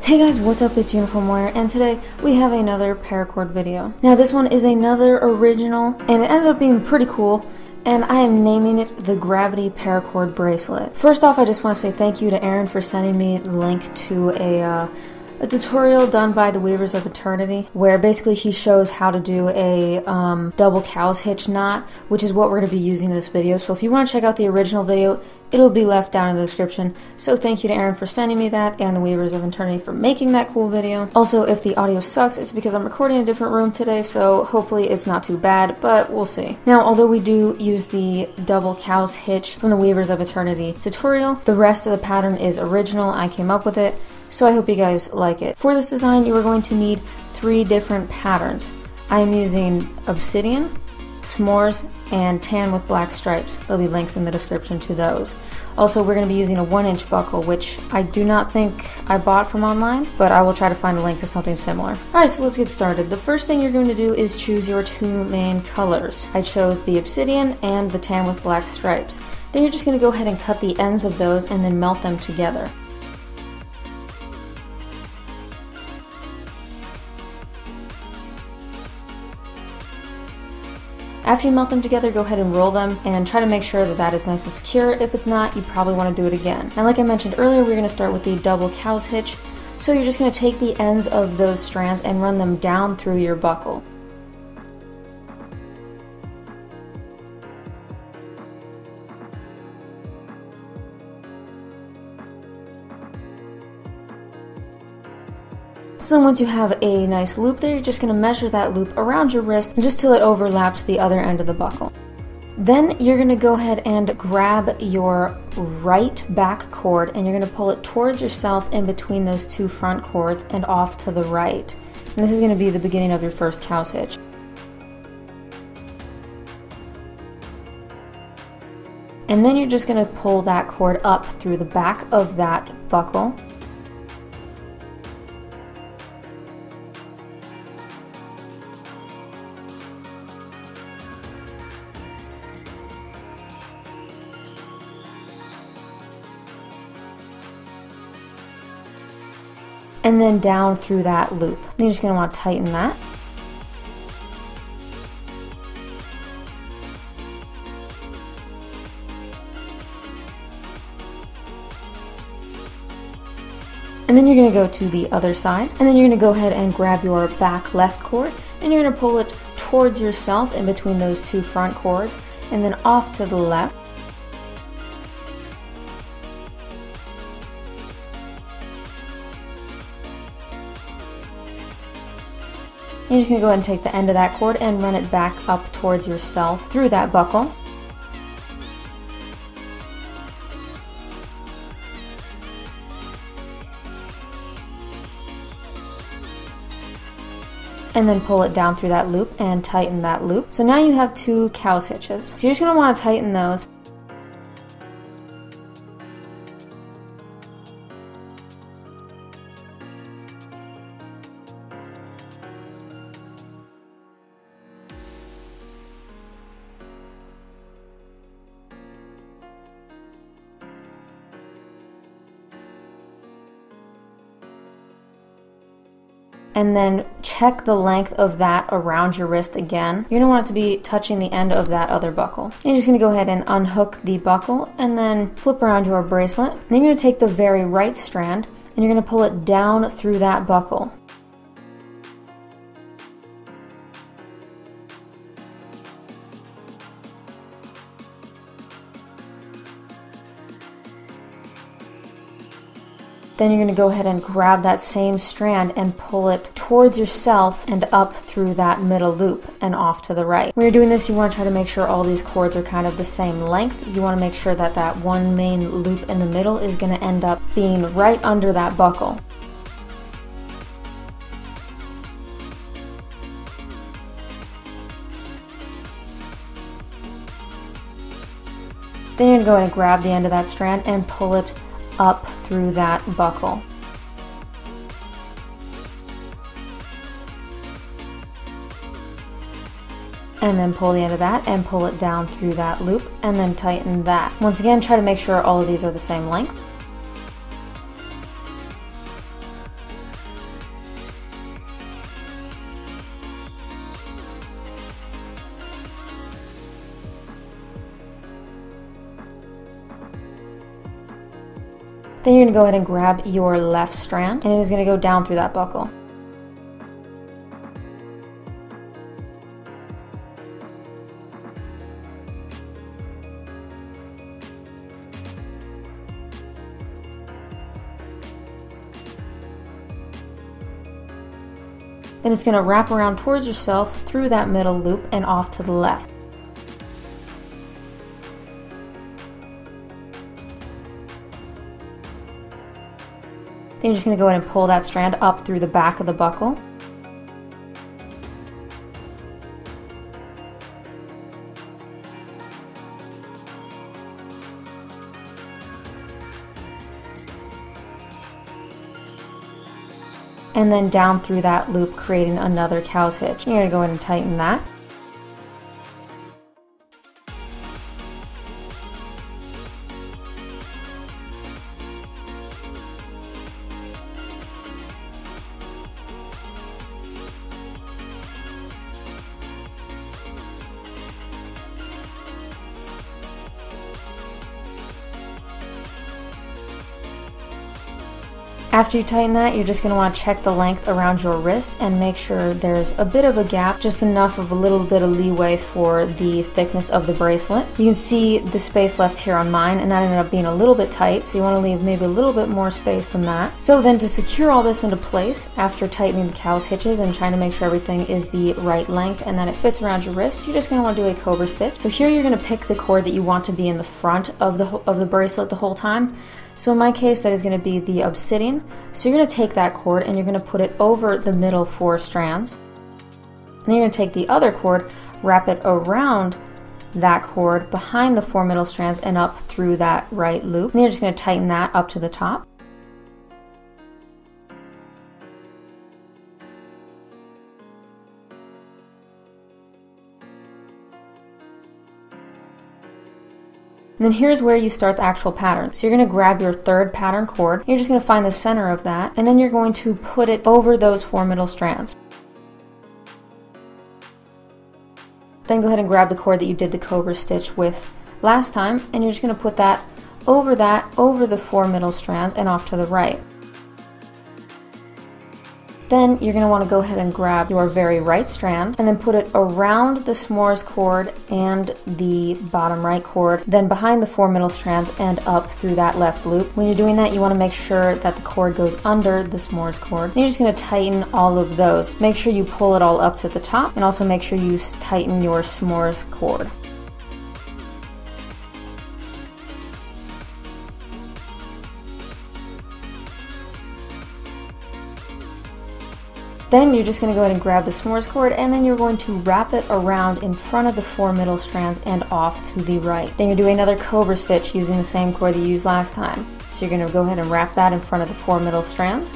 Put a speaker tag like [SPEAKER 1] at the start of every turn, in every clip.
[SPEAKER 1] Hey guys, what's up? It's UniformWarrior, and today we have another paracord video. Now this one is another original, and it ended up being pretty cool, and I am naming it the Gravity Paracord Bracelet. First off, I just want to say thank you to Aaron for sending me the link to a tutorial done by the Weavers of Eternity, where basically he shows how to do a double cow's hitch knot, which is what we're going to be using in this video. So if you want to check out the original video, it'll be left down in the description. So thank you to Aaron for sending me that, and the Weavers of Eternity for making that cool video. Also, if the audio sucks, it's because I'm recording in a different room today, so hopefully it's not too bad, but we'll see. Now, although we do use the double cow's hitch from the Weavers of Eternity tutorial, the rest of the pattern is original. I came up with it, so I hope you guys like it. For this design, you are going to need 3 different patterns. I am using obsidian, s'mores, and tan with black stripes. There'll be links in the description to those. Also, we're going to be using a 1-inch buckle, which I do not think I bought from online, but I will try to find a link to something similar. Alright, so let's get started. The first thing you're going to do is choose your 2 main colors. I chose the obsidian and the tan with black stripes. Then you're just going to go ahead and cut the ends of those and then melt them together. After you melt them together, go ahead and roll them and try to make sure that that is nice and secure. If it's not, you probably want to do it again. And like I mentioned earlier, we're going to start with the double cow's hitch. So you're just going to take the ends of those strands and run them down through your buckle. So then once you have a nice loop there, you're just going to measure that loop around your wrist and just till it overlaps the other end of the buckle. Then you're going to go ahead and grab your right back cord and you're going to pull it towards yourself in between those 2 front cords and off to the right. And this is going to be the beginning of your first cow's hitch. And then you're just going to pull that cord up through the back of that buckle. And then down through that loop. And you're just going to want to tighten that. And then you're going to go to the other side. And then you're going to go ahead and grab your back left cord. And you're going to pull it towards yourself in between those 2 front cords. And then off to the left. You're just going to go ahead and take the end of that cord and run it back up towards yourself through that buckle. And then pull it down through that loop and tighten that loop. So now you have 2 cow's hitches. So you're just going to want to tighten those. And then check the length of that around your wrist again. You're going to want it to be touching the end of that other buckle. And you're just going to go ahead and unhook the buckle and then flip around your bracelet. And then you're going to take the very right strand and you're going to pull it down through that buckle. Then you're going to go ahead and grab that same strand and pull it towards yourself and up through that middle loop and off to the right. When you're doing this, you want to try to make sure all these cords are kind of the same length. You want to make sure that that one main loop in the middle is going to end up being right under that buckle. Then you're going to go ahead and grab the end of that strand and pull it up through that buckle. And then pull the end of that and pull it down through that loop and then tighten that. Once again, try to make sure all of these are the same length. Then you're going to go ahead and grab your left strand, and it is going to go down through that buckle. Then it's going to wrap around towards yourself through that middle loop and off to the left. Then you're just going to go ahead and pull that strand up through the back of the buckle. And then down through that loop, creating another cow's hitch. You're going to go ahead and tighten that. After you tighten that, you're just going to want to check the length around your wrist and make sure there's a bit of a gap, just enough of a little bit of leeway for the thickness of the bracelet. You can see the space left here on mine, and that ended up being a little bit tight, so you want to leave maybe a little bit more space than that. So then to secure all this into place, after tightening the cow's hitches and trying to make sure everything is the right length and that it fits around your wrist, you're just going to want to do a cobra stitch. So here you're going to pick the cord that you want to be in the front of the bracelet the whole time. So in my case, that is going to be the obsidian. So you're going to take that cord and you're going to put it over the middle 4 strands. And then you're going to take the other cord, wrap it around that cord behind the 4 middle strands and up through that right loop. And then you're just going to tighten that up to the top. And then here's where you start the actual pattern. So you're going to grab your 3rd pattern cord. You're just going to find the center of that, and then you're going to put it over those 4 middle strands. Then go ahead and grab the cord that you did the cobra stitch with last time, and you're just going to put that over the 4 middle strands and off to the right. Then you're going to want to go ahead and grab your very right strand and then put it around the s'mores cord and the bottom right cord, then behind the 4 middle strands and up through that left loop. When you're doing that, you want to make sure that the cord goes under the s'mores cord. Then you're just going to tighten all of those. Make sure you pull it all up to the top, and also make sure you tighten your s'mores cord. Then you're just going to go ahead and grab the s'mores cord, and then you're going to wrap it around in front of the 4 middle strands and off to the right. Then you're doing another cobra stitch using the same cord that you used last time. So you're going to go ahead and wrap that in front of the 4 middle strands.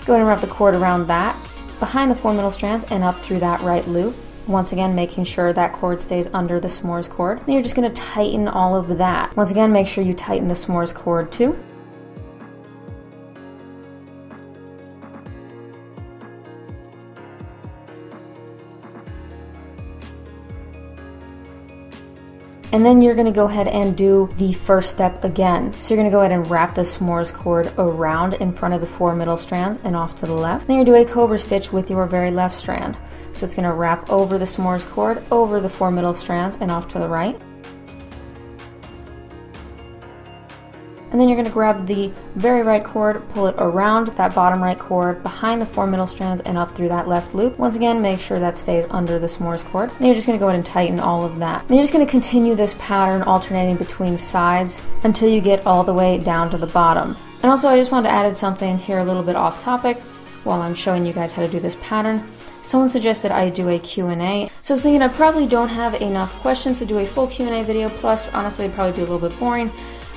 [SPEAKER 1] Go ahead and wrap the cord around that, behind the 4 middle strands and up through that right loop. Once again, making sure that cord stays under the s'mores cord. Then you're just going to tighten all of that. Once again, make sure you tighten the s'mores cord too. And then you're going to go ahead and do the first step again. So you're going to go ahead and wrap the s'mores cord around in front of the 4 middle strands and off to the left. Then you're going to do a cobra stitch with your very left strand. So it's going to wrap over the s'mores cord, over the 4 middle strands and off to the right. And then you're going to grab the very right cord, pull it around that bottom right cord, behind the 4 middle strands and up through that left loop. Once again, make sure that stays under the s'mores cord. Then you're just going to go ahead and tighten all of that. Then you're just going to continue this pattern alternating between sides until you get all the way down to the bottom. And also, I just wanted to add something here a little bit off topic while I'm showing you guys how to do this pattern. Someone suggested I do a Q&A, so I was thinking I probably don't have enough questions to do a full Q&A video, plus honestly it'd probably be a little bit boring.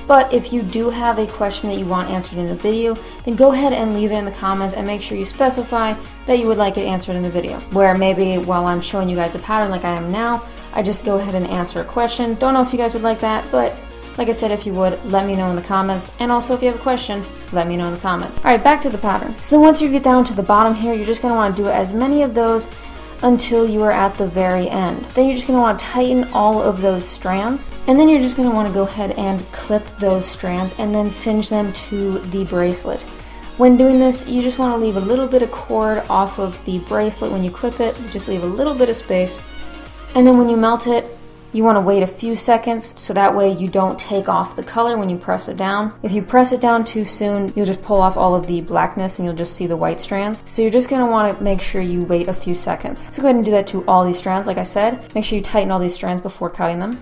[SPEAKER 1] But if you do have a question that you want answered in the video, then go ahead and leave it in the comments and make sure you specify that you would like it answered in the video. Where maybe while I'm showing you guys the pattern like I am now, I just go ahead and answer a question. Don't know if you guys would like that, but like I said, if you would, let me know in the comments. And also if you have a question, let me know in the comments. Alright, back to the pattern. So once you get down to the bottom here, you're just going to want to do as many of those until you are at the very end. Then you're just going to want to tighten all of those strands, and then you're just going to want to go ahead and clip those strands and then cinch them to the bracelet. When doing this, you just want to leave a little bit of cord off of the bracelet when you clip it, just leave a little bit of space, and then when you melt it, you want to wait a few seconds so that way you don't take off the color when you press it down. If you press it down too soon, you'll just pull off all of the blackness and you'll just see the white strands. So you're just going to want to make sure you wait a few seconds. So go ahead and do that to all these strands, like I said. Make sure you tighten all these strands before cutting them.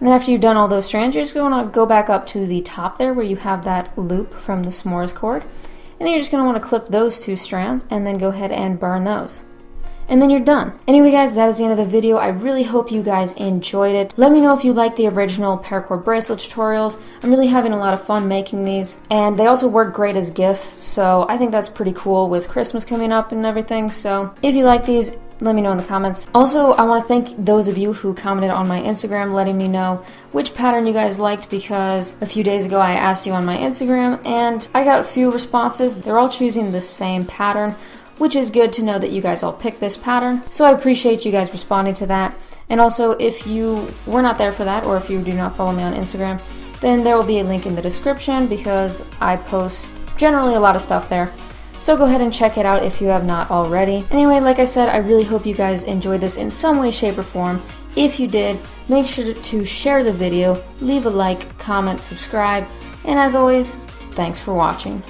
[SPEAKER 1] And then after you've done all those strands, you're just going to want to go back up to the top there where you have that loop from the s'mores cord. And then you're just going to want to clip those 2 strands and then go ahead and burn those. And then you're done. Anyway guys, that is the end of the video. I really hope you guys enjoyed it. Let me know if you like the original paracord bracelet tutorials. I'm really having a lot of fun making these, and they also work great as gifts, so I think that's pretty cool with Christmas coming up and everything. So if you like these, let me know in the comments. Also, I want to thank those of you who commented on my Instagram letting me know which pattern you guys liked, because a few days ago I asked you on my Instagram and I got a few responses. They're all choosing the same pattern, which is good to know that you guys all picked this pattern. So I appreciate you guys responding to that. And also, if you were not there for that, or if you do not follow me on Instagram, then there will be a link in the description because I post generally a lot of stuff there. So go ahead and check it out if you have not already. Anyway, like I said, I really hope you guys enjoyed this in some way, shape, or form. If you did, make sure to share the video, leave a like, comment, subscribe, and as always, thanks for watching.